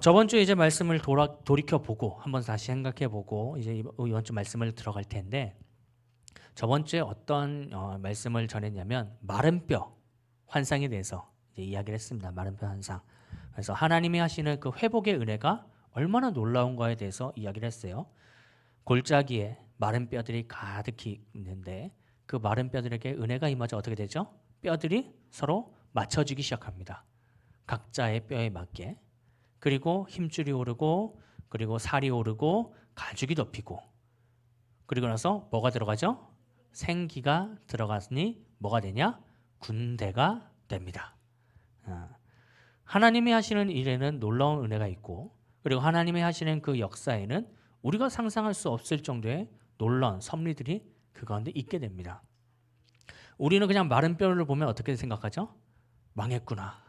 저번 주에 이제 말씀을 돌이켜 보고 한번 다시 생각해 보고 이제 이번 주 말씀을 들어갈 텐데, 저번 주에 어떤 말씀을 전했냐면 마른 뼈 환상에 대해서 이제 이야기를 했습니다. 마른 뼈 환상. 그래서 하나님이 하시는 그 회복의 은혜가 얼마나 놀라운가에 대해서 이야기를 했어요. 골짜기에 마른 뼈들이 가득히 있는데 그 마른 뼈들에게 은혜가 임하자 어떻게 되죠? 뼈들이 서로 맞춰지기 시작합니다. 각자의 뼈에 맞게. 그리고 힘줄이 오르고, 그리고 살이 오르고, 가죽이 덮이고, 그리고 나서 뭐가 들어가죠? 생기가 들어갔으니 뭐가 되냐? 군대가 됩니다. 하나님이 하시는 일에는 놀라운 은혜가 있고, 그리고 하나님이 하시는 그 역사에는 우리가 상상할 수 없을 정도의 놀라운 섭리들이 그 가운데 있게 됩니다. 우리는 그냥 마른 뼈를 보면 어떻게 생각하죠? 망했구나,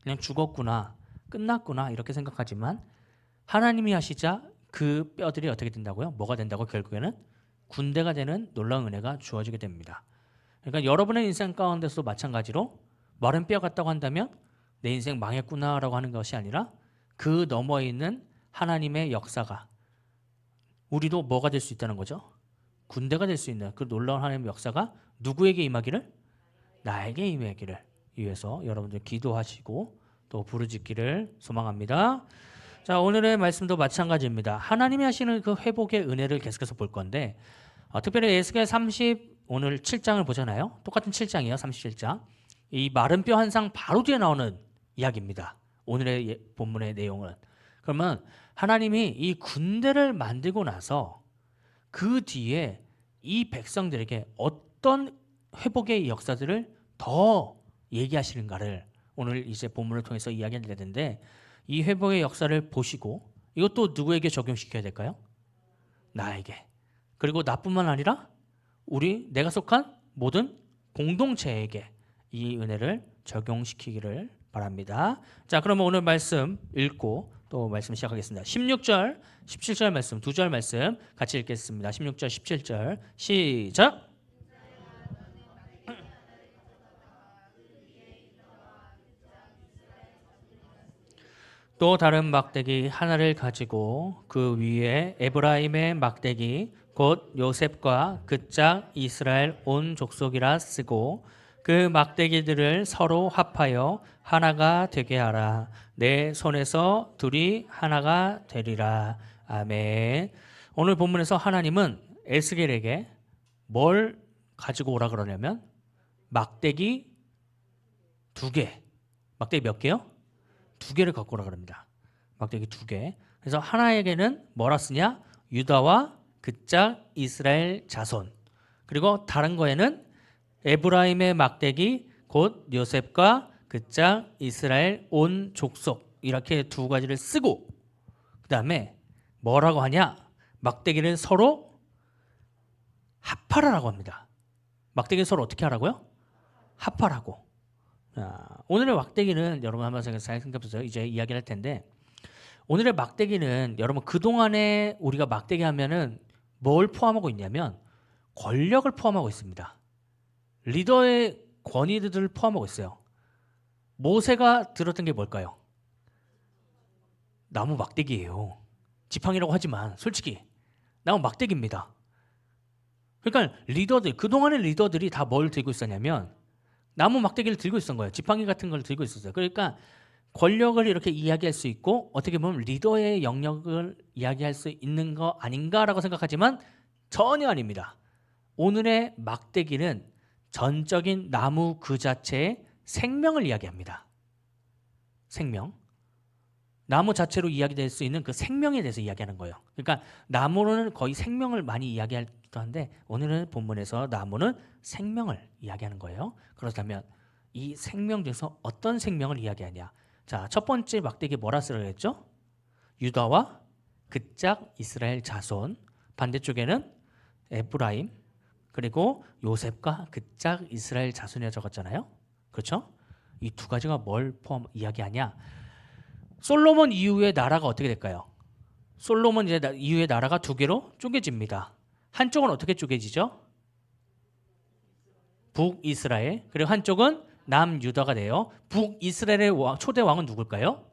그냥 죽었구나, 끝났구나 이렇게 생각하지만, 하나님이 하시자 그 뼈들이 어떻게 된다고요? 뭐가 된다고? 결국에는 군대가 되는 놀라운 은혜가 주어지게 됩니다. 그러니까 여러분의 인생 가운데서도 마찬가지로 마른 뼈 같다고 한다면 내 인생 망했구나라고 하는 것이 아니라 그 너머에 있는 하나님의 역사가, 우리도 뭐가 될 수 있다는 거죠? 군대가 될 수 있는 그 놀라운 하나님의 역사가 누구에게 임하기를? 나에게 임하기를 위해서 여러분들 기도하시고 또 부르짖기를 소망합니다. 자, 오늘의 말씀도 마찬가지입니다. 하나님이 하시는 그 회복의 은혜를 계속해서 볼 건데, 특별히 에스겔 30 오늘 7장을 보잖아요. 똑같은 7장이에요. 37장. 이 마른 뼈 환상 바로 뒤에 나오는 이야기입니다. 오늘의 본문의 내용은. 그러면 하나님이 이 군대를 만들고 나서 그 뒤에 이 백성들에게 어떤 회복의 역사들을 더 얘기하시는가를 오늘 이제 본문을 통해서 이야기하게 되는데, 이 회복의 역사를 보시고 이것도 누구에게 적용시켜야 될까요? 나에게. 그리고 나뿐만 아니라 내가 속한 모든 공동체에게 이 은혜를 적용시키기를 바랍니다. 자, 그러면 오늘 말씀 읽고 또 말씀 시작하겠습니다. 16절, 17절 말씀, 두 절 말씀 같이 읽겠습니다. 16절, 17절 시작. 또 다른 막대기 하나를 가지고 그 위에 에브라임의 막대기 곧 요셉과 그 짝 이스라엘 온 족속이라 쓰고 그 막대기들을 서로 합하여 하나가 되게 하라. 내 손에서 둘이 하나가 되리라. 아멘. 오늘 본문에서 하나님은 에스겔에게 뭘 가지고 오라 그러냐면 막대기 두 개. 막대기 몇 개요? 두 개를 갖고 오라 그럽니다. 막대기 두 개. 그래서 하나에게는 뭐라 쓰냐? 유다와 그 짝 이스라엘 자손. 그리고 다른 거에는 에브라임의 막대기 곧 요셉과 그 짝 이스라엘 온 족속. 이렇게 두 가지를 쓰고, 그 다음에 뭐라고 하냐? 막대기를 서로 합하라라고 합니다. 막대기를 서로 어떻게 하라고요? 합하라고. 오늘의 막대기는 여러분 한번 생각해보세요. 이제 이야기를 할 텐데, 오늘의 막대기는 여러분 그동안에 우리가 막대기 하면은 뭘 포함하고 있냐면 권력을 포함하고 있습니다. 리더의 권위들을 포함하고 있어요. 모세가 들었던 게 뭘까요? 나무 막대기예요. 지팡이라고 하지만 솔직히 나무 막대기입니다. 그러니까 그동안의 리더들이 다 뭘 들고 있었냐면 나무 막대기를 들고 있었던 거예요. 지팡이 같은 걸 들고 있었어요. 그러니까 권력을 이렇게 이야기할 수 있고 어떻게 보면 리더의 영역을 이야기할 수 있는 거 아닌가라고 생각하지만 전혀 아닙니다. 오늘의 막대기는 전적인 나무 그 자체의 생명을 이야기합니다. 생명. 나무 자체로 이야기될 수 있는 그 생명에 대해서 이야기하는 거예요. 그러니까 나무는 거의 생명을 많이 이야기하기도 한데 오늘은 본문에서 나무는 생명을 이야기하는 거예요. 그렇다면 이 생명 중에서 어떤 생명을 이야기하냐? 자, 첫 번째 막대기 뭐라 쓰라했죠? 유다와 그 짝 이스라엘 자손. 반대쪽에는 에브라임 그리고 요셉과 그 짝 이스라엘 자손이라 적었잖아요. 그렇죠? 이 두 가지가 뭘 이야기하냐? 솔로몬 이후에 나라가 어떻게 될까요? 솔로몬 이후에 나라가 두 개로 쪼개집니다. 한쪽은 어떻게 쪼개지죠? 북이스라엘. 그리고 한쪽은 남유다가 돼요. 북이스라엘의 초대 왕은 누굴까요?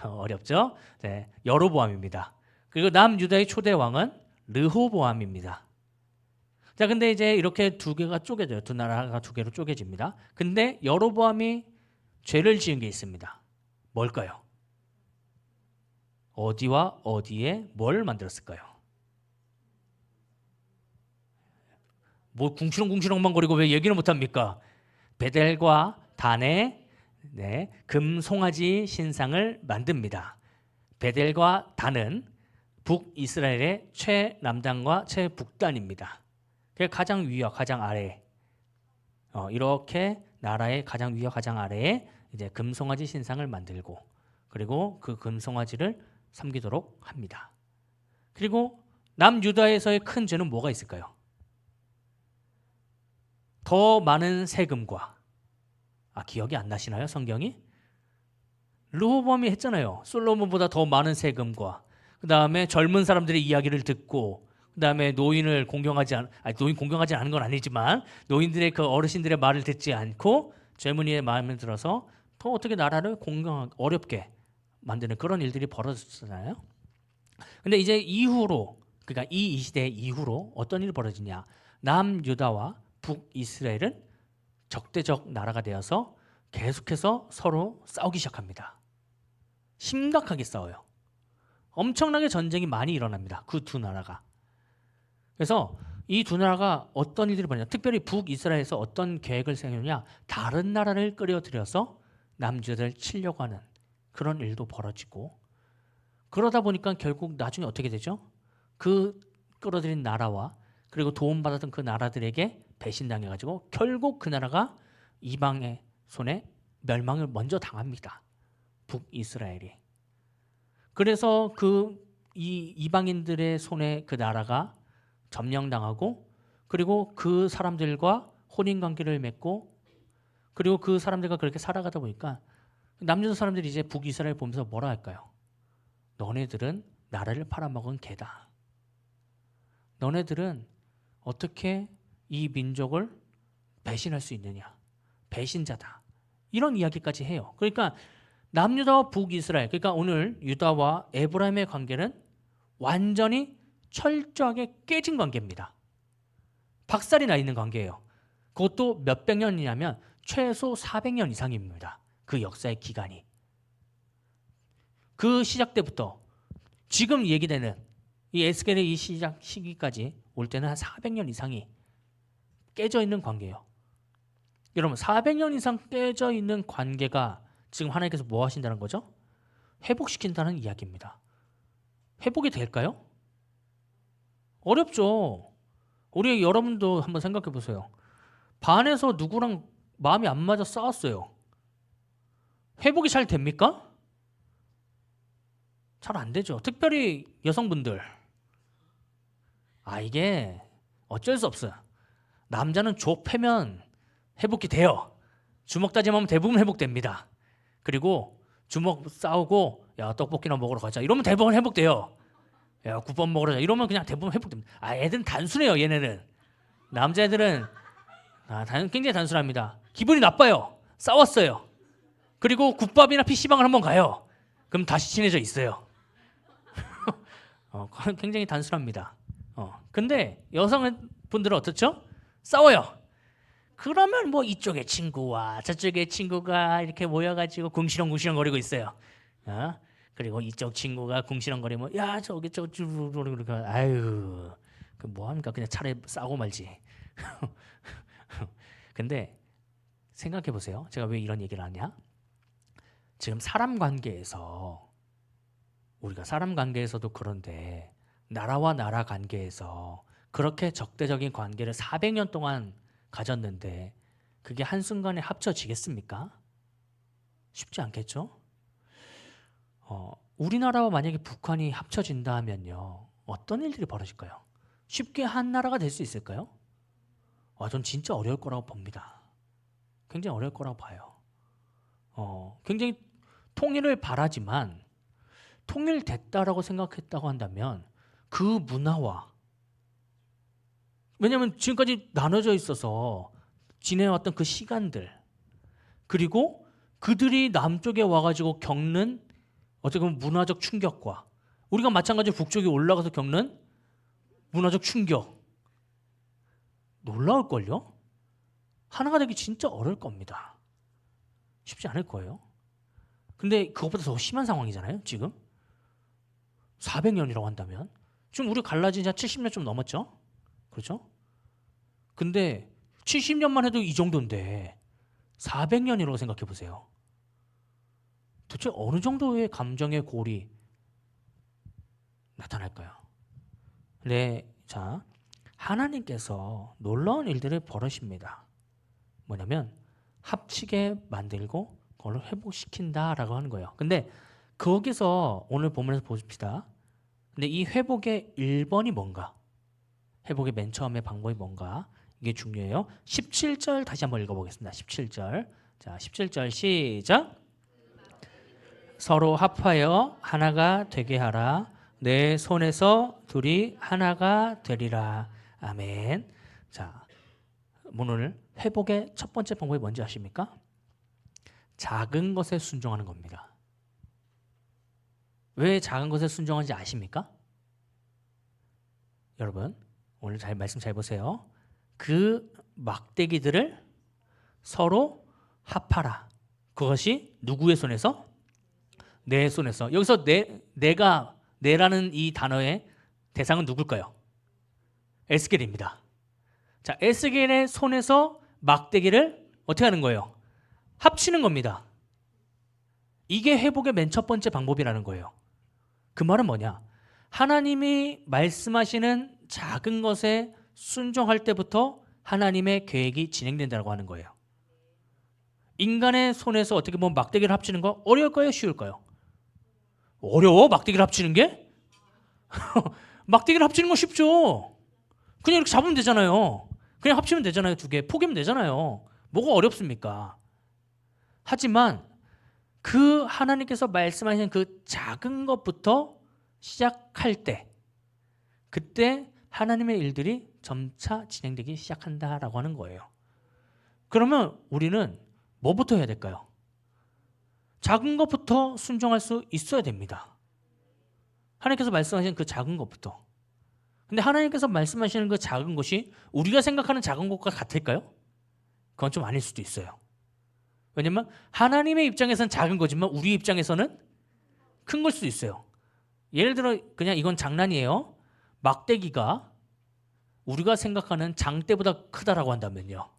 어렵죠? 네, 여로보암입니다. 그리고 남유다의 초대 왕은 르호보암입니다. 자, 근데 이제 이렇게 두 개가 쪼개져요. 두 나라가 두 개로 쪼개집니다. 근데 여로보암이 죄를 지은 게 있습니다. 뭘까요? 어디와 어디에 뭘 만들었을까요? 뭐 궁시렁궁시렁만 거리고 왜 얘기를 못합니까? 베델과 단에 금송아지 신상을 만듭니다. 베델과 단은 북이스라엘의 최남단과 최북단입니다. 가장 위와 가장 아래, 이렇게 나라의 가장 위와 가장 아래에 이제 금송아지 신상을 만들고, 그리고 그 금송아지를 섬기도록 합니다. 그리고 남유다에서의 큰 죄는 뭐가 있을까요? 더 많은 세금과, 기억이 안 나시나요? 성경이? 르호보암이 했잖아요. 솔로몬보다 더 많은 세금과, 그 다음에 젊은 사람들의 이야기를 듣고, 그 다음에 노인 공경하지 않은 건 아니지만 노인들의 그 어르신들의 말을 듣지 않고 젊은이의 마음에 들어서 더 어떻게 나라를 어렵게 만드는 그런 일들이 벌어졌잖아요. 근데 이제 이후로, 그러니까 이 시대 이후로 어떤 일이 벌어지냐? 남유다와 북이스라엘은 적대적 나라가 되어서 계속해서 서로 싸우기 시작합니다. 심각하게 싸워요. 엄청나게 전쟁이 많이 일어납니다. 그 두 나라가. 그래서 이 두 나라가 어떤 일들이 벌어지냐? 특별히 북이스라엘에서 어떤 계획을 세우느냐? 다른 나라를 끌어들여서 남유다를 치려고 하는 그런 일도 벌어지고, 그러다 보니까 결국 나중에 어떻게 되죠? 그 끌어들인 나라와 그리고 도움받았던 그 나라들에게 배신당해가지고 결국 그 나라가 이방의 손에 멸망을 먼저 당합니다. 북이스라엘이. 그래서 이 이방인들의 손에 그 나라가 점령당하고, 그리고 그 사람들과 혼인관계를 맺고, 그리고 그 사람들과 그렇게 살아가다 보니까 남유다 사람들이 이제 북이스라엘 보면서 뭐라 할까요? 너네들은 나라를 팔아먹은 개다. 너네들은 어떻게 이 민족을 배신할 수 있느냐? 배신자다. 이런 이야기까지 해요. 그러니까 남유다와 북이스라엘, 그러니까 오늘 유다와 에브라임의 관계는 완전히 철저하게 깨진 관계입니다. 박살이 나 있는 관계예요. 그것도 몇백 년이냐면 최소 400년 이상입니다. 그 역사의 기간이. 그 시작 때부터 지금 얘기되는 이 에스겔의 이 시작 시기까지 올 때는 한 400년 이상이 깨져 있는 관계예요. 여러분, 400년 이상 깨져 있는 관계가 지금 하나님께서 뭐 하신다는 거죠? 회복시킨다는 이야기입니다. 회복이 될까요? 어렵죠. 우리 여러분도 한번 생각해 보세요. 반에서 누구랑 마음이 안 맞아 싸웠어요. 회복이 잘 됩니까? 잘 안 되죠. 특별히 여성분들. 이게 어쩔 수 없어요. 남자는 좁히면 회복이 돼요. 주먹 다짐하면 대부분 회복됩니다. 그리고 주먹 싸우고 야 떡볶이나 먹으러 가자 이러면 대부분 회복돼요. 야 국밥 먹으러 가자 이러면 그냥 대부분 회복됩니다. 애들은 단순해요. 얘네는. 남자애들은 굉장히 단순합니다. 기분이 나빠요. 싸웠어요. 그리고 국밥이나 PC방을 한번 가요. 그럼 다시 친해져 있어요. 굉장히 단순합니다. 근데 여성분들은 어떻죠? 싸워요. 그러면 뭐 이쪽의 친구와 저쪽의 친구가 이렇게 모여가지고 궁시렁궁시렁 거리고 있어요. 그리고 이쪽 친구가 궁시렁거리면 야 저기 아유 그 뭐합니까? 그냥 차라리 싸고 말지. 근데 생각해 보세요. 제가 왜 이런 얘기를 하냐? 지금 사람 관계에서 우리가 사람 관계에서도 그런데 나라와 나라 관계에서 그렇게 적대적인 관계를 400년 동안 가졌는데 그게 한순간에 합쳐지겠습니까? 쉽지 않겠죠? 우리나라와 만약에 북한이 합쳐진다 하면요. 어떤 일들이 벌어질까요? 쉽게 한 나라가 될 수 있을까요? 전 진짜 어려울 거라고 봅니다. 굉장히 어려울 거라고 봐요. 굉장히 통일을 바라지만 통일됐다라고 생각했다고 한다면 그 문화와 왜냐하면 지금까지 나눠져 있어서 지내왔던 그 시간들 그리고 그들이 남쪽에 와가지고 겪는 어떻게 보면 문화적 충격과 우리가 마찬가지로 북쪽에 올라가서 겪는 문화적 충격 놀라울걸요? 하나가 되기 진짜 어려울 겁니다. 쉽지 않을 거예요. 근데 그것보다 더 심한 상황이잖아요. 지금 400년이라고 한다면 지금 우리 갈라진 지 한 70년 좀 넘었죠? 그렇죠? 근데 70년만 해도 이 정도인데 400년이라고 생각해 보세요. 도대체 어느 정도의 감정의 골이 나타날까요? 네, 자, 하나님께서 놀라운 일들을 벌이십니다. 뭐냐면 합치게 만들고 그걸 회복시킨다라고 하는 거예요. 근데 거기서 오늘 본문에서 봅시다. 근데 이 회복의 1번이 뭔가? 회복의 맨 처음의 방법이 뭔가? 이게 중요해요. 17절 다시 한번 읽어보겠습니다. 17절. 자, 17절 시작. 서로 합하여 하나가 되게 하라. 내 손에서 둘이 하나가 되리라. 아멘. 자, 오늘 회복의 첫 번째 방법이 뭔지 아십니까? 작은 것에 순종하는 겁니다. 왜 작은 것에 순종하는지 아십니까? 여러분, 오늘 말씀 잘 보세요. 그 막대기들을 서로 합하라. 그것이 누구의 손에서? 내 손에서. 여기서 내라는 이 단어의 대상은 누굴까요? 에스겔입니다. 자, 에스겔의 손에서 막대기를 어떻게 하는 거예요? 합치는 겁니다. 이게 회복의 맨 첫 번째 방법이라는 거예요. 그 말은 뭐냐? 하나님이 말씀하시는 작은 것에 순종할 때부터 하나님의 계획이 진행된다고 하는 거예요. 인간의 손에서 어떻게 보면 막대기를 합치는 거 어려울까요? 쉬울까요? 어려워? 막대기를 합치는 게? 막대기를 합치는 거 쉽죠. 그냥 이렇게 잡으면 되잖아요. 그냥 합치면 되잖아요. 두 개 포개면 되잖아요. 뭐가 어렵습니까? 하지만 그 하나님께서 말씀하시는 그 작은 것부터 시작할 때 그때 하나님의 일들이 점차 진행되기 시작한다라고 하는 거예요. 그러면 우리는 뭐부터 해야 될까요? 작은 것부터 순종할 수 있어야 됩니다. 하나님께서 말씀하시는 그 작은 것부터. 근데 하나님께서 말씀하시는 그 작은 것이 우리가 생각하는 작은 것과 같을까요? 그건 좀 아닐 수도 있어요. 왜냐면 하나님의 입장에서는 작은 거지만 우리 입장에서는 큰 걸 수도 있어요. 예를 들어 그냥 이건 장난이에요. 막대기가 우리가 생각하는 장대보다 크다라고 한다면요.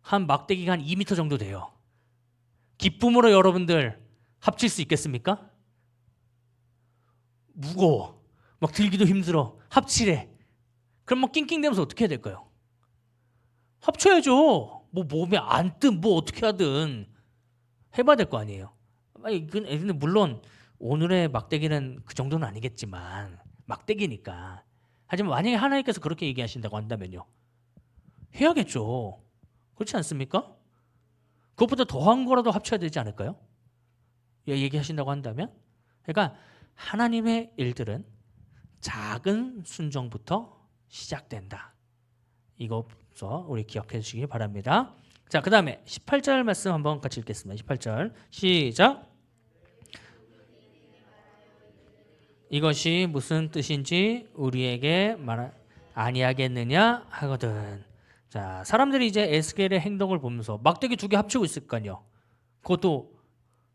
한 막대기가 한 2m 정도 돼요. 기쁨으로 여러분들 합칠 수 있겠습니까? 무거워. 막 들기도 힘들어. 합치래. 그럼 막 낑낑대면서 어떻게 해야 될까요? 합쳐야죠. 뭐 몸에 앉든 뭐 어떻게 하든 해봐야 될 거 아니에요. 근데 물론 오늘의 막대기는 그 정도는 아니겠지만 막대기니까. 하지만 만약에 하나님께서 그렇게 얘기하신다고 한다면요. 해야겠죠. 그렇지 않습니까? 그것보다 더한 거라도 합쳐야 되지 않을까요? 얘기하신다고 한다면? 그러니까 하나님의 일들은 작은 순종부터 시작된다. 이것부터 우리 기억해 주시기 바랍니다. 자, 그 다음에 18절 말씀 한번 같이 읽겠습니다. 18절 시작. 이것이 무슨 뜻인지 우리에게 아니하겠느냐 하거든. 자, 사람들이 이제 에스겔의 행동을 보면서 막대기 두 개 합치고 있을 거 아니에요. 그것도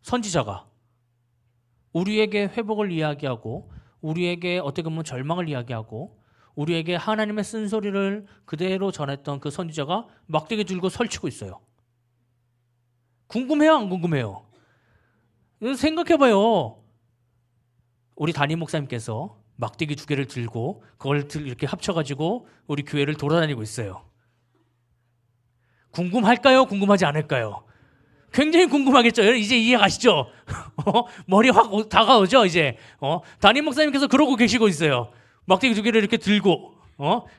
선지자가 우리에게 회복을 이야기하고 우리에게 어떻게 보면 절망을 이야기하고 우리에게 하나님의 쓴소리를 그대로 전했던 그 선지자가 막대기 들고 설치고 있어요. 궁금해요? 안 궁금해요? 생각해봐요. 우리 담임 목사님께서 막대기 두 개를 들고 그걸 이렇게 합쳐가지고 우리 교회를 돌아다니고 있어요. 궁금할까요? 궁금하지 않을까요? 굉장히 궁금하겠죠. 이제 이해 가시죠? 머리 확 다가오죠. 이제 담임 목사님께서 그러고 계시고 있어요. 막대기 두 개를 이렇게 들고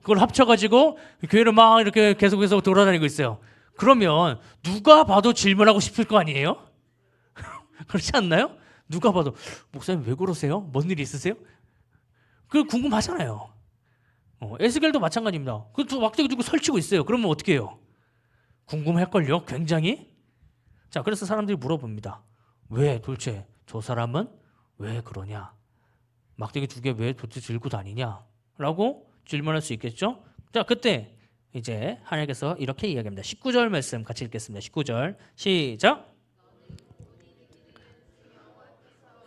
그걸 합쳐가지고 교회를 막 이렇게 계속해서 돌아다니고 있어요. 그러면 누가 봐도 질문하고 싶을 거 아니에요? 그렇지 않나요? 누가 봐도 목사님 왜 그러세요? 뭔 일 있으세요? 그 궁금하잖아요. 에스겔도 마찬가지입니다. 그 막대기 두고 설치고 있어요. 그러면 어떻게 해요? 궁금할걸요? 굉장히. 자, 그래서 사람들이 물어봅니다. 왜 도대체 저 사람은 왜 그러냐? 막대기 2개 왜 도대체 들고 다니냐? 라고 질문할 수 있겠죠? 자, 그때 이제 하나님께서 이렇게 이야기합니다. 19절 말씀 같이 읽겠습니다. 19절 시작.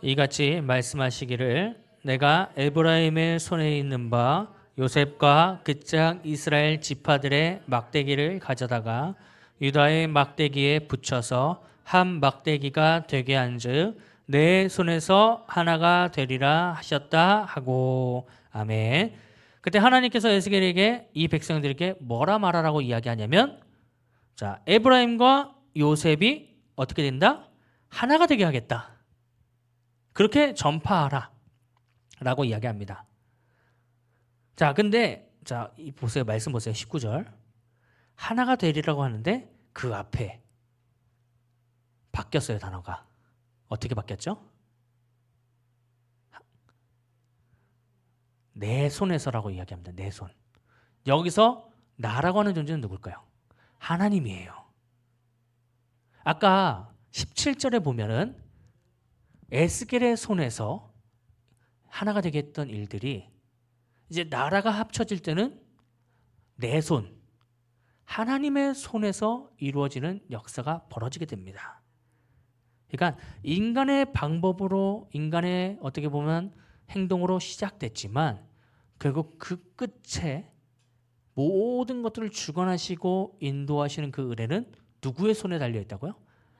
이같이 말씀하시기를 내가 에브라임의 손에 있는 바 요셉과 그 짝 이스라엘 지파들의 막대기를 가져다가 유다의 막대기에 붙여서 한 막대기가 되게 한즉 내 손에서 하나가 되리라 하셨다 하고. 아멘. 그때 하나님께서 에스겔에게 이 백성들에게 뭐라 말하라고 이야기하냐면, 자, 에브라임과 요셉이 어떻게 된다? 하나가 되게 하겠다. 그렇게 전파하라 라고 이야기합니다. 자, 근데 자, 보세요. 말씀 보세요. 19절. 하나가 되리라고 하는데 그 앞에 바뀌었어요. 단어가. 어떻게 바뀌었죠? 내 손에서라고 이야기합니다. 내 손. 여기서 나라고 하는 존재는 누굴까요? 하나님이에요. 아까 17절에 보면은 에스겔의 손에서 하나가 되게 했던 일들이 이제 나라가 합쳐질 때는 내 손, 하나님의 손에서 이루어지는 역사가 벌어지게 됩니다. 그러니까 인간의 방법으로, 인간의 어떻게 보면 행동으로 시작됐지만 결국 그 끝에 모든 것들을 주관하시고 인도하시는 그 은혜는 누구의 손에 달려 있다고요?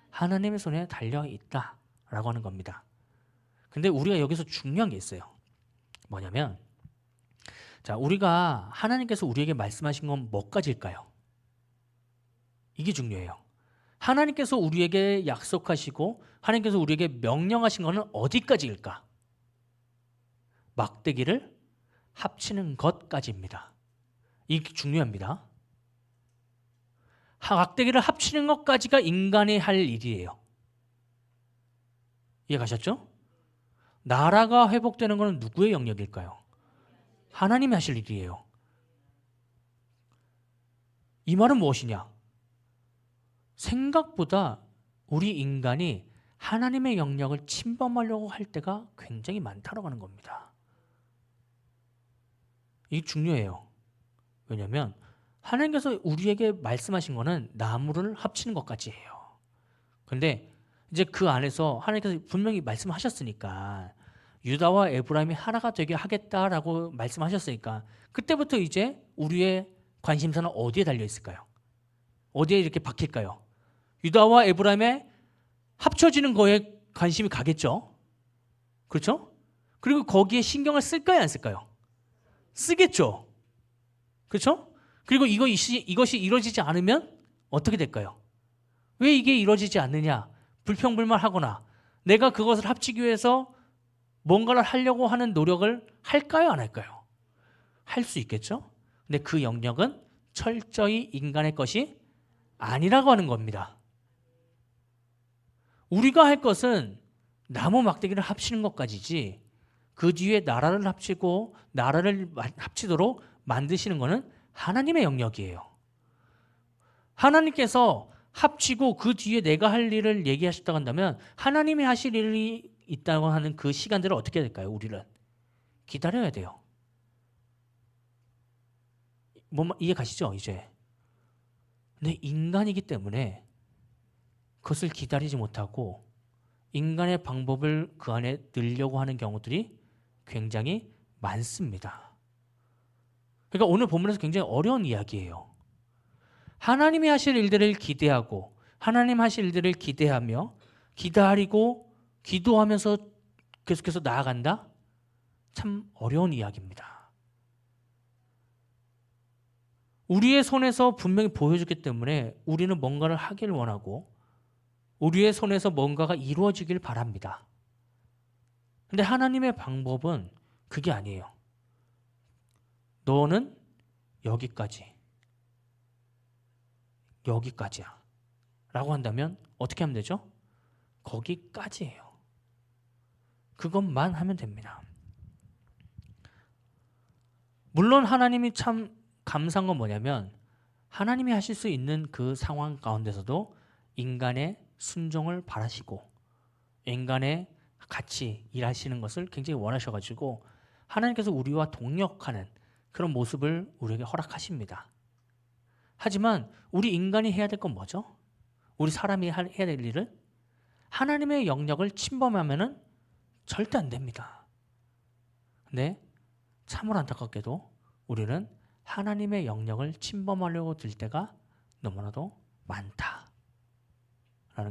하나님의 손에 달려 있다라고 하는 겁니다. 근데 우리가 여기서 중요한 게 있어요. 뭐냐면, 자, 우리가 하나님께서 우리에게 말씀하신 건 뭐까지일까요? 이게 중요해요. 하나님께서 우리에게 약속하시고 하나님께서 우리에게 명령하신 것은 어디까지일까? 막대기를 합치는 것까지입니다. 이게 중요합니다. 막대기를 합치는 것까지가 인간이 할 일이에요. 이해 가셨죠? 나라가 회복되는 것은 누구의 영역일까요? 하나님이 하실 일이에요. 이 말은 무엇이냐? 생각보다 우리 인간이 하나님의 영역을 침범하려고 할 때가 굉장히 많다고 하는 겁니다. 이게 중요해요. 왜냐하면 하나님께서 우리에게 말씀하신 거는 나무를 합치는 것까지예요. 그런데 이제 그 안에서 하나님께서 분명히 말씀하셨으니까, 유다와 에브라임이 하나가 되게 하겠다라고 말씀하셨으니까, 그때부터 이제 우리의 관심사는 어디에 달려 있을까요? 어디에 이렇게 박힐까요? 유다와 에브라임의 합쳐지는 거에 관심이 가겠죠. 그렇죠? 그리고 거기에 신경을 쓸까요, 안 쓸까요? 쓰겠죠. 그렇죠? 그리고 이것이 이루어지지 않으면 어떻게 될까요? 왜 이게 이루어지지 않느냐? 불평불만하거나 내가 그것을 합치기 위해서 뭔가를 하려고 하는 노력을 할까요, 안 할까요? 할 수 있겠죠. 근데 그 영역은 철저히 인간의 것이 아니라고 하는 겁니다. 우리가 할 것은 나무 막대기를 합치는 것까지지, 그 뒤에 나라를 합치고 나라를 합치도록 만드시는 것은 하나님의 영역이에요. 하나님께서 합치고 그 뒤에 내가 할 일을 얘기하셨다고 한다면 하나님이 하실 일이 있다고 하는 그 시간들을 어떻게 해야 될까요? 우리는 기다려야 돼요. 이해 가시죠? 이제. 근데 인간이기 때문에 그것을 기다리지 못하고 인간의 방법을 그 안에 넣으려고 하는 경우들이 굉장히 많습니다. 그러니까 오늘 본문에서 굉장히 어려운 이야기예요. 하나님이 하실 일들을 기대하고 하나님 하실 일들을 기대하며 기다리고 기도하면서 계속해서 나아간다? 참 어려운 이야기입니다. 우리의 손에서 분명히 보여주기 때문에 우리는 뭔가를 하길 원하고 우리의 손에서 뭔가가 이루어지길 바랍니다. 근데 하나님의 방법은 그게 아니에요. 너는 여기까지야 라고 한다면 어떻게 하면 되죠? 거기까지예요. 그것만 하면 됩니다. 물론 하나님이 참 감사한 건 뭐냐면 하나님이 하실 수 있는 그 상황 가운데서도 인간의 순종을 바라시고 인간의 같이 일하시는 것을 굉장히 원하셔가지고 하나님께서 우리와 동역하는 그런 모습을 우리에게 허락하십니다. 하지만 우리 인간이 해야 될 건 뭐죠? 우리 사람이 해야 될 일은 하나님의 영역을 침범하면은 절대 안 됩니다. 근데 참으로 안타깝게도 우리는 하나님의 영역을 침범하려고 들 때가 너무나도 많다라는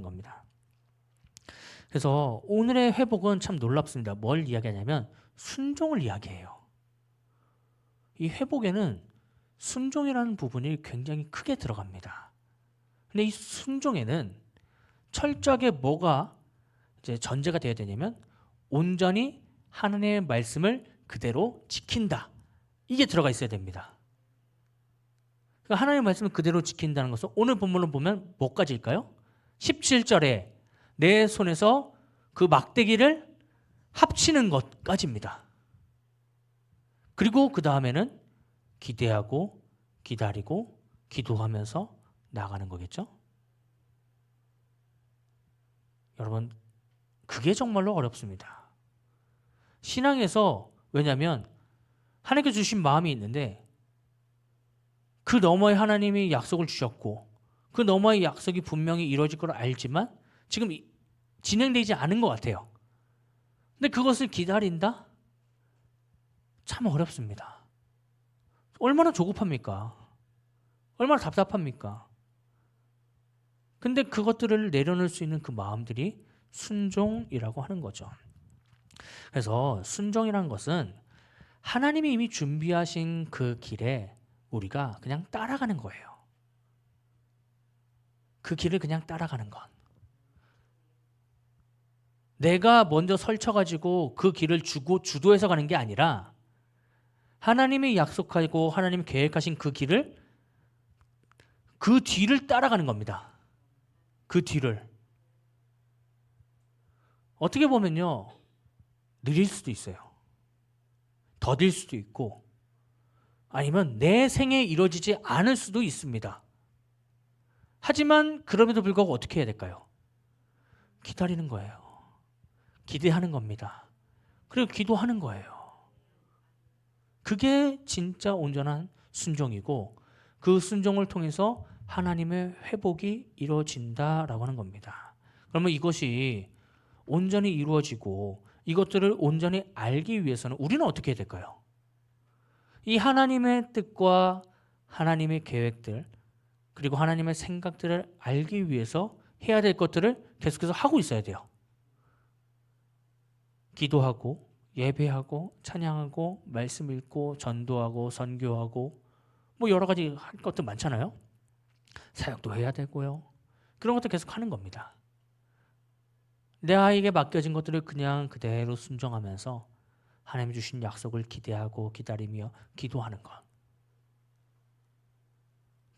겁니다. 그래서 오늘의 회복은 참 놀랍습니다. 뭘 이야기하냐면 순종을 이야기해요. 이 회복에는 순종이라는 부분이 굉장히 크게 들어갑니다. 근데 이 순종에는 철저하게 뭐가 이제 전제가 되어야 되냐면 온전히 하나님의 말씀을 그대로 지킨다. 이게 들어가 있어야 됩니다. 그러니까 하나님의 말씀을 그대로 지킨다는 것은 오늘 본문을 보면 뭐까지일까요? 17절에 내 손에서 그 막대기를 합치는 것까지입니다. 그리고 그 다음에는 기대하고 기다리고 기도하면서 나아가는 거겠죠? 여러분, 그게 정말로 어렵습니다. 신앙에서 왜냐하면 하나님께 주신 마음이 있는데 그 너머에 하나님이 약속을 주셨고 그 너머의 약속이 분명히 이루어질 걸 알지만 지금 진행되지 않은 것 같아요. 근데 그것을 기다린다? 참 어렵습니다. 얼마나 조급합니까? 얼마나 답답합니까? 근데 그것들을 내려놓을 수 있는 그 마음들이 순종이라고 하는 거죠. 그래서 순종이라는 것은 하나님이 이미 준비하신 그 길에 우리가 그냥 따라가는 거예요. 그 길을 그냥 따라가는 것. 내가 먼저 설쳐가지고 그 길을 주도해서 가는 게 아니라 하나님이 약속하고 하나님이 계획하신 그 길을 그 뒤를 따라가는 겁니다. 그 뒤를. 어떻게 보면요, 느릴 수도 있어요. 더딜 수도 있고 아니면 내 생에 이루어지지 않을 수도 있습니다. 하지만 그럼에도 불구하고 어떻게 해야 될까요? 기다리는 거예요. 기대하는 겁니다. 그리고 기도하는 거예요. 그게 진짜 온전한 순종이고 그 순종을 통해서 하나님의 회복이 이루어진다라고 하는 겁니다. 그러면 이것이 온전히 이루어지고 이것들을 온전히 알기 위해서는 우리는 어떻게 해야 될까요? 이 하나님의 뜻과 하나님의 계획들 그리고 하나님의 생각들을 알기 위해서 해야 될 것들을 계속해서 하고 있어야 돼요. 기도하고 예배하고 찬양하고 말씀 읽고 전도하고 선교하고 뭐 여러 가지 할 것들 많잖아요. 사역도 해야 되고요. 그런 것들 계속 하는 겁니다. 내 아이에게 맡겨진 것들을 그냥 그대로 순종하면서 하나님이 주신 약속을 기대하고 기다리며 기도하는 것.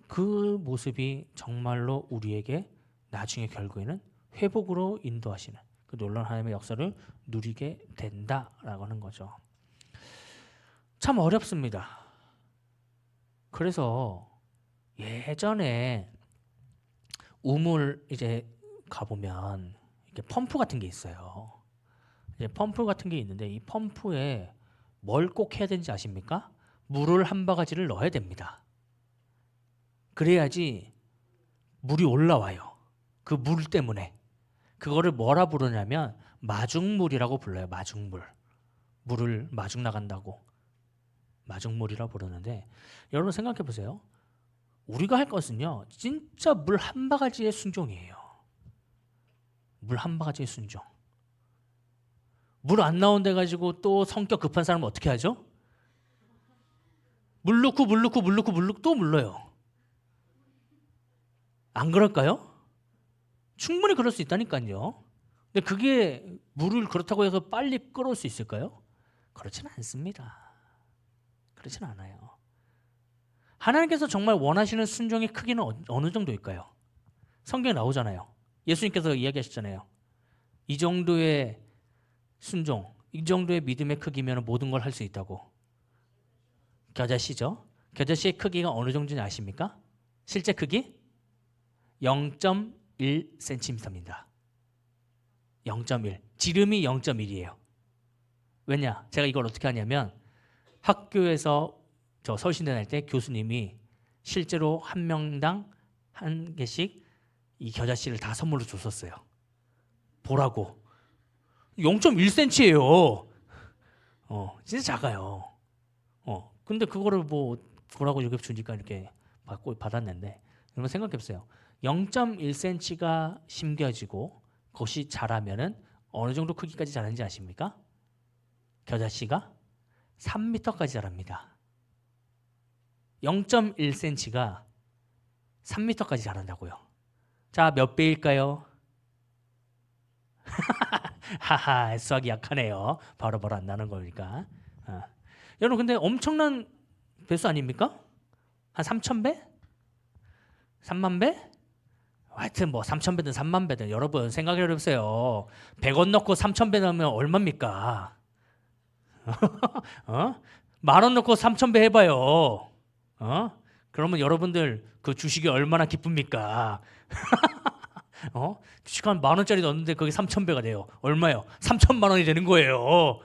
그 모습이 정말로 우리에게 나중에 결국에는 회복으로 인도하시는 그 놀라운 하나님의 역사를 누리게 된다라고 하는 거죠. 참 어렵습니다. 그래서 예전에 우물 이제 가보면 이렇게 펌프 같은 게 있어요. 이제 펌프 같은 게 있는데 이 펌프에 뭘 꼭 해야 되는지 아십니까? 물을 한 바가지를 넣어야 됩니다. 그래야지 물이 올라와요. 그 물 때문에. 그거를 뭐라 부르냐면 마중물이라고 불러요. 마중물. 물을 마중 나간다고. 마중물이라고 부르는데 여러분 생각해 보세요. 우리가 할 것은요. 진짜 물 한 바가지의 순종이에요. 물 한 바가지의 순종. 물 안 나온다 가지고 또 성격 급한 사람은 어떻게 하죠? 물 넣고 또 물러요. 안 그럴까요? 충분히 그럴 수 있다니까요. 근데 그게 물을 그렇다고 해서 빨리 끓을 수 있을까요? 그렇지는 않습니다. 그렇지는 않아요. 하나님께서 정말 원하시는 순종의 크기는 어느 정도일까요? 성경에 나오잖아요. 예수님께서 이야기하셨잖아요. 이 정도의 순종, 이 정도의 믿음의 크기면 모든 걸 할 수 있다고. 겨자씨죠? 겨자씨의 크기가 어느 정도인지 아십니까? 실제 크기 0.1cm입니다. 0.1. 지름이 0.1이에요. 왜냐? 제가 이걸 어떻게 하냐면 학교에서 저 서울신대 다닐 때 교수님이 실제로 한 명당 한 개씩 이 겨자씨를 다 선물로 줬었어요. 보라고. 0.1cm예요. 진짜 작아요. 근데 그거를 뭐 보라고 이렇게 주니까 이렇게 받았는데, 여러분 생각해보세요. 0.1cm가 심겨지고 그것이 자라면은 어느 정도 크기까지 자라는지 아십니까? 겨자씨가 3m까지 자랍니다. 0.1cm가 3m까지 자란다고요. 자, 몇 배일까요? 하하, 수학이 약하네요. 바로바로 안 나는 거니까. 여러분 근데 엄청난 배수 아닙니까? 한 3,000배? 3만 배? 하여튼 뭐 3,000배든 3만 배든 여러분 생각해 보세요. 100원 넣고 3,000배 넣으면 얼마입니까? 10,000원 넣고 3,000배 해봐요. 그러면 여러분들 그 주식이 얼마나 기쁩니까? 주식 한 10,000원짜리 넣었는데 그게 3,000배가 돼요. 얼마요? 3,000만 원이 되는 거예요.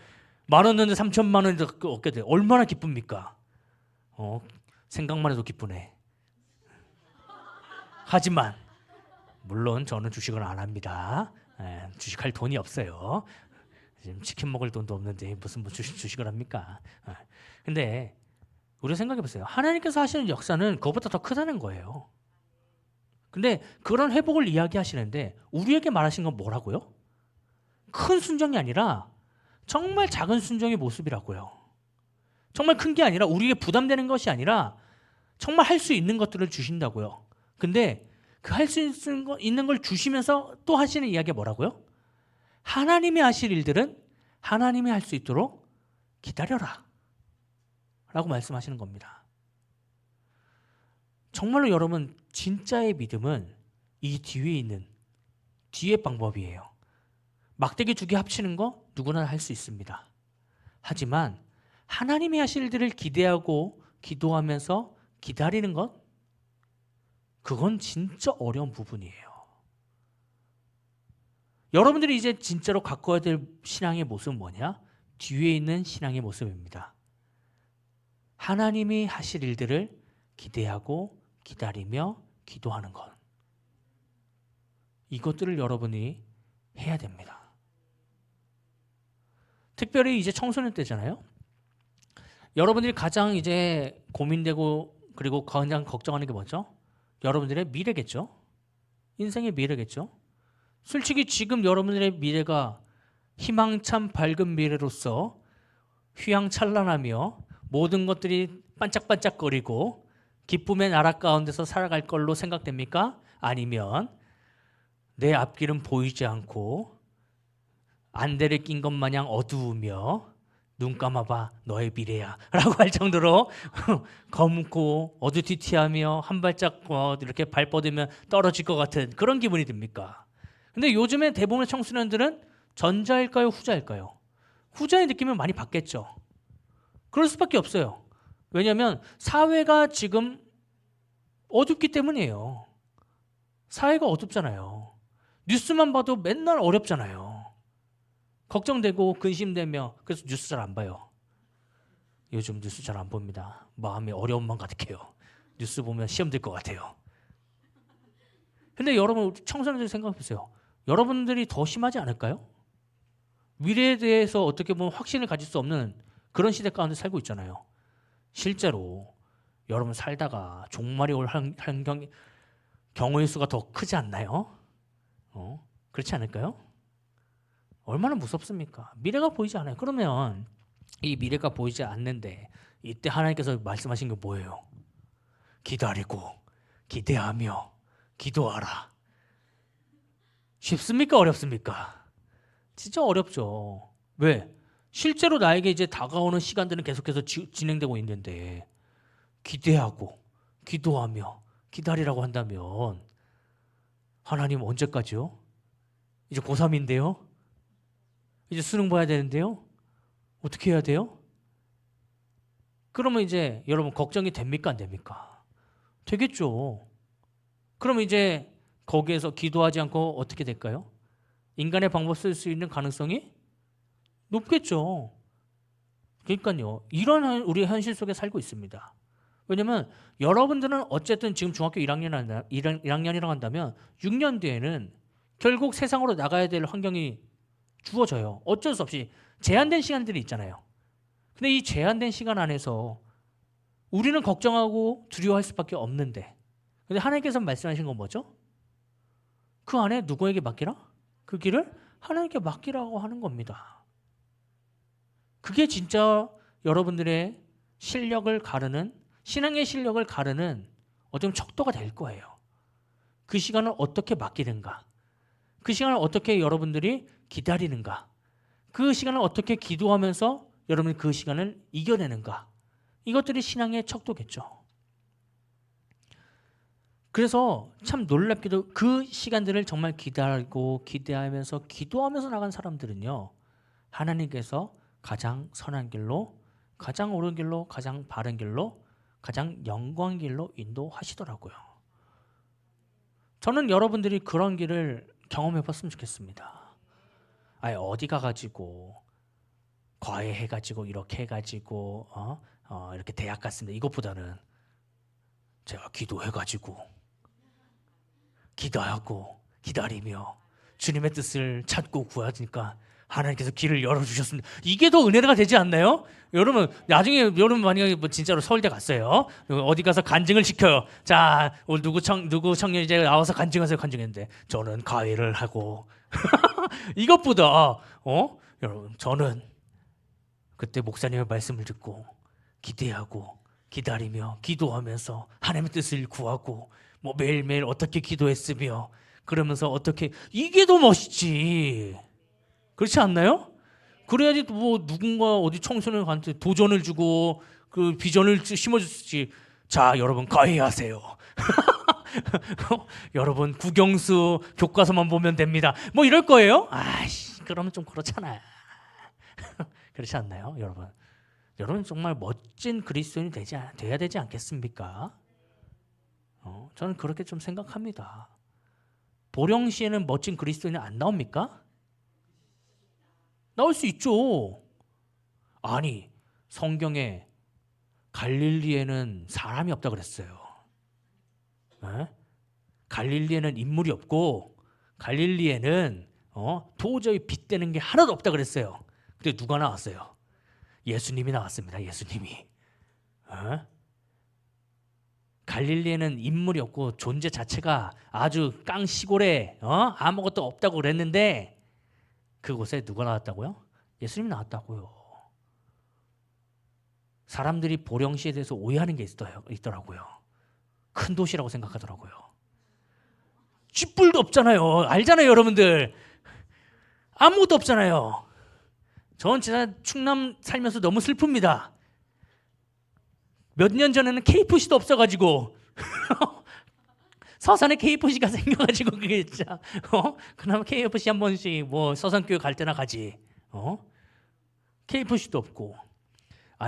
10,000원 넣는데 3,000만 원이 얻게 돼요. 얼마나 기쁩니까? 생각만 해도 기쁘네. 하지만 물론 저는 주식을 안 합니다. 주식할 돈이 없어요. 지금 치킨 먹을 돈도 없는데 무슨 뭐 주식을 합니까? 근데 우리가 생각해 보세요. 하나님께서 하시는 역사는 그것보다 더 크다는 거예요. 근데 그런 회복을 이야기하시는데 우리에게 말하신 건 뭐라고요? 큰 순종이 아니라 정말 작은 순종의 모습이라고요. 정말 큰 게 아니라 우리에게 부담되는 것이 아니라 정말 할 수 있는 것들을 주신다고요. 근데 그 할 수 있는 걸 주시면서 또 하시는 이야기가 뭐라고요? 하나님이 하실 일들은 하나님이 할 수 있도록 기다려라 라고 말씀하시는 겁니다. 정말로 여러분 진짜의 믿음은 이 뒤에 있는 뒤의 방법이에요. 막대기 2개 합치는 거 누구나 할 수 있습니다. 하지만 하나님이 하실 일들을 기대하고 기도하면서 기다리는 것, 그건 진짜 어려운 부분이에요. 여러분들이 이제 진짜로 가꿔야 될 신앙의 모습은 뭐냐? 뒤에 있는 신앙의 모습입니다. 하나님이 하실 일들을 기대하고 기다리며 기도하는 것. 이것들을 여러분이 해야 됩니다. 특별히 이제 청소년 때잖아요. 여러분들이 가장 이제 고민되고 그리고 가장 걱정하는 게 뭐죠? 여러분들의 미래겠죠. 인생의 미래겠죠. 솔직히 지금 여러분들의 미래가 희망찬 밝은 미래로서 휘황찬란하며 모든 것들이 반짝반짝거리고 기쁨의 나라 가운데서 살아갈 걸로 생각됩니까? 아니면 내 앞길은 보이지 않고 안대를 낀 것 마냥 어두우며 눈 감아봐 너의 미래야 라고 할 정도로 검고 어두티티하며 한 발짝 이렇게 발 뻗으면 떨어질 것 같은 그런 기분이 듭니까? 근데 요즘에 대부분의 청소년들은 전자일까요? 후자일까요? 후자의 느낌을 많이 받겠죠. 그럴 수밖에 없어요. 왜냐하면 사회가 지금 어둡기 때문이에요. 사회가 어둡잖아요. 뉴스만 봐도 맨날 어렵잖아요. 걱정되고 근심되며 그래서 뉴스 잘 안 봐요. 요즘 뉴스 잘 안 봅니다. 마음이 어려움만 가득해요. 뉴스 보면 시험 들 것 같아요. 근데 여러분 청소년들 생각해 보세요. 여러분들이 더 심하지 않을까요? 미래에 대해서 어떻게 보면 확신을 가질 수 없는 그런 시대 가운데 살고 있잖아요. 실제로 여러분 살다가 종말이 올 경우의 수가 더 크지 않나요? 그렇지 않을까요? 얼마나 무섭습니까? 미래가 보이지 않아요. 그러면 이 미래가 보이지 않는데 이때 하나님께서 말씀하신 게 뭐예요? 기다리고 기대하며 기도하라. 쉽습니까? 어렵습니까? 진짜 어렵죠. 왜? 실제로 나에게 이제 다가오는 시간들은 계속해서 진행되고 있는데 기대하고 기도하며 기다리라고 한다면 하나님 언제까지요? 이제 고3인데요? 이제 수능 봐야 되는데요? 어떻게 해야 돼요? 그러면 이제 여러분 걱정이 됩니까? 안 됩니까? 되겠죠. 그럼 이제 거기에서 기도하지 않고 어떻게 될까요? 인간의 방법 쓸 수 있는 가능성이 높겠죠. 그러니까요. 이런 우리 현실 속에 살고 있습니다. 왜냐면 여러분들은 어쨌든 지금 중학교 1학년이라고 한다면 6년 뒤에는 결국 세상으로 나가야 될 환경이 주어져요. 어쩔 수 없이 제한된 시간들이 있잖아요. 근데 이 제한된 시간 안에서 우리는 걱정하고 두려워할 수밖에 없는데, 근데 하나님께서 말씀하신 건 뭐죠? 그 안에 누구에게 맡기라? 그 길을 하나님께 맡기라고 하는 겁니다. 그게 진짜 여러분들의 실력을 가르는, 신앙의 실력을 가르는 어떤 척도가 될 거예요. 그 시간을 어떻게 맡기는가, 그 시간을 어떻게 여러분들이 기다리는가, 그 시간을 어떻게 기도하면서 여러분이 그 시간을 이겨내는가, 이것들이 신앙의 척도겠죠. 그래서 참 놀랍게도 그 시간들을 정말 기다리고 기대하면서 기도하면서 나간 사람들은요, 하나님께서 가장 선한 길로, 가장 옳은 길로, 가장 바른 길로, 가장 영광 길로 인도하시더라고요. 저는 여러분들이 그런 길을 경험해 봤으면 좋겠습니다. 아예 어디 가가지고 과외해가지고 이렇게 해가지고 이렇게 대학 갔습니다. 이것보다는 제가 기도해가지고 기도하고 기다리며 주님의 뜻을 찾고 구하니까 하나님께서 길을 열어주셨습니다. 이게 더 은혜가 되지 않나요? 여러분 나중에 여러분 만약에 뭐 진짜로 서울대 갔어요. 어디 가서 간증을 시켜요. 자, 오늘 누구 청년 이제 나와서 간증하세요. 간증했는데 저는 과외를 하고 이것보다 여러분 저는 그때 목사님의 말씀을 듣고 기대하고 기다리며 기도하면서 하나님의 뜻을 구하고 뭐 매일매일 어떻게 기도했으며 그러면서 어떻게 이게 더 멋있지. 그렇지 않나요? 그래야지 뭐 누군가 어디 청소년한테 도전을 주고 그 비전을 심어주지. 자, 여러분 과외하세요. 여러분 국영수 교과서만 보면 됩니다. 뭐 이럴 거예요? 아이씨, 그러면 좀 그렇잖아. 그렇지 않나요, 여러분? 여러분 정말 멋진 그리스도인이 돼야 되지 않겠습니까? 저는 그렇게 좀 생각합니다. 보령시에는 멋진 그리스도인이 안 나옵니까? 나올 수 있죠. 아니, 성경에 갈릴리에는 사람이 없다 그랬어요. 에? 갈릴리에는 인물이 없고 갈릴리에는 도저히 빗대는 게 하나도 없다 그랬어요. 근데 누가 나왔어요? 예수님이 나왔습니다. 예수님이. 갈릴리에는 인물이 없고 존재 자체가 아주 깡 시골에 아무것도 없다고 그랬는데 그곳에 누가 나왔다고요? 예수님이 나왔다고요. 사람들이 보령시에 대해서 오해하는 게 있더라고요. 큰 도시라고 생각하더라고요. 쥐뿔도 없잖아요. 알잖아요, 여러분들. 아무것도 없잖아요. 전 진짜 충남 살면서 너무 슬픕니다. 몇 년 전에는 K푸시도 없어가지고 서산에 K푸시가 생겨가지고 그게 진짜 그나마 KFC 한 번씩 뭐 서산교회 갈 때나 가지. K푸시도 없고.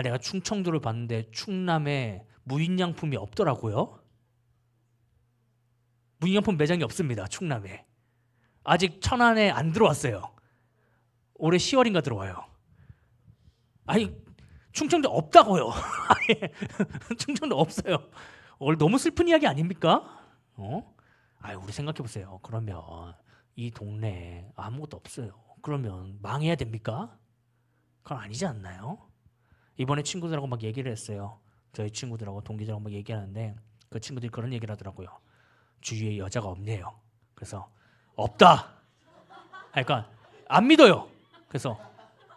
내가 충청도를 봤는데 충남에 무인양품이 없더라고요. 무인양품 매장이 없습니다. 충남에. 아직 천안에 안 들어왔어요. 올해 10월인가 들어와요. 아니 충청도 없다고요. 충청도 없어요. 너무 슬픈 이야기 아닙니까? 우리 생각해 보세요. 그러면 이 동네에 아무것도 없어요. 그러면 망해야 됩니까? 그건 아니지 않나요? 이번에 친구들하고 막 얘기를 했어요. 저희 친구들하고 동기들하고 막 얘기하는데 그 친구들이 그런 얘기를 하더라고요. 주위에 여자가 없네요. 그래서 없다. 그러니까 안 믿어요. 그래서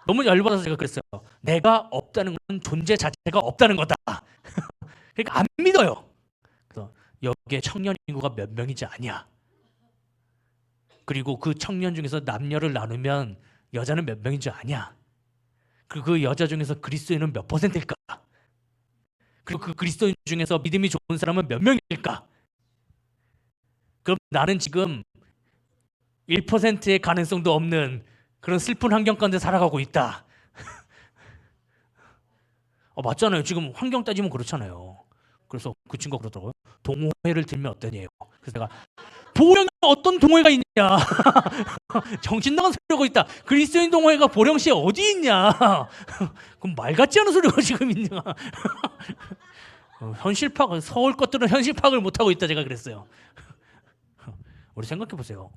너무 열받아서 제가 그랬어요. 내가 없다는 건 존재 자체가 없다는 거다. 그러니까 안 믿어요. 그래서 여기에 청년 인구가 몇 명이지 아냐. 그리고 그 청년 중에서 남녀를 나누면 여자는 몇 명인 줄 아냐. 그리고 그 여자 중에서 그리스도인은 몇 %일까? 그리고 그 그리스도인 중에서 믿음이 좋은 사람은 몇 명일까? 그럼 나는 지금 1%의 가능성도 없는 그런 슬픈 환경 가운데 살아가고 있다. 맞잖아요. 지금 환경 따지면 그렇잖아요. 그래서 그 친구가 그러더라고요. 동호회를 들면 어떠냐요? 그래서 내가 보령에 어떤 동호회가 있냐? 정신 나간 소리 하고 있다. 그리스도인 동호회가 보령시에 어디 있냐? 그럼 말 같지 않은 소리가 지금 있냐? 현실 파악, 서울 것들은 현실 파악을 못 하고 있다 제가 그랬어요. 우리 생각해 보세요.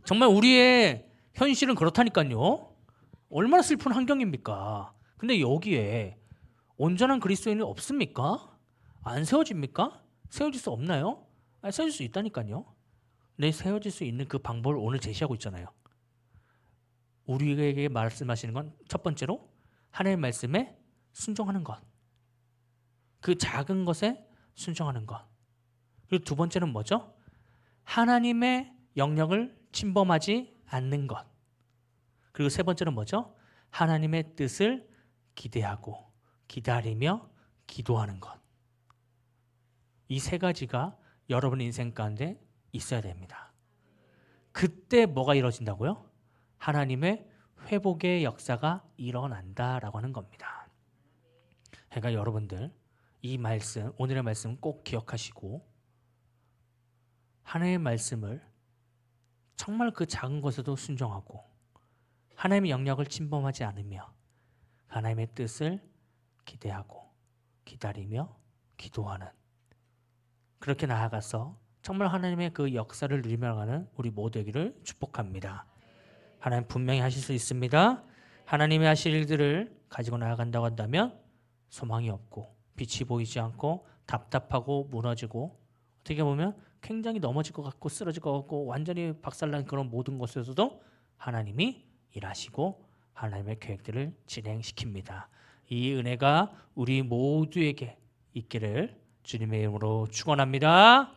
정말 우리의 현실은 그렇다니까요. 얼마나 슬픈 환경입니까? 근데 여기에 온전한 그리스도인이 없습니까? 안 세워집니까? 세워질 수 없나요? 아니, 세워질 수 있다니까요. 네, 세워질 수 있는 그 방법을 오늘 제시하고 있잖아요. 우리에게 말씀하시는 건 첫 번째로 하나님의 말씀에 순종하는 것. 그 작은 것에 순종하는 것. 그리고 두 번째는 뭐죠? 하나님의 영역을 침범하지 않는 것. 그리고 세 번째는 뭐죠? 하나님의 뜻을 기대하고 기다리며 기도하는 것. 이 세 가지가 여러분의 인생 가운데 있어야 됩니다. 그때 뭐가 이루어진다고요? 하나님의 회복의 역사가 일어난다라고 하는 겁니다. 그러니까 여러분들 이 말씀, 오늘의 말씀 꼭 기억하시고 하나님의 말씀을 정말 그 작은 것에도 순종하고 하나님의 영역을 침범하지 않으며 하나님의 뜻을 기대하고 기다리며 기도하는, 그렇게 나아가서 정말 하나님의 그 역사를 누리며 가는 우리 모두에게를 축복합니다. 하나님 분명히 하실 수 있습니다. 하나님의 하실 일들을 가지고 나아간다고 한다면 소망이 없고 빛이 보이지 않고 답답하고 무너지고 어떻게 보면 굉장히 넘어질 것 같고 쓰러질 것 같고 완전히 박살난 그런 모든 것에서도 하나님이 일하시고 하나님의 계획들을 진행시킵니다. 이 은혜가 우리 모두에게 있기를 주님의 이름으로 축원합니다.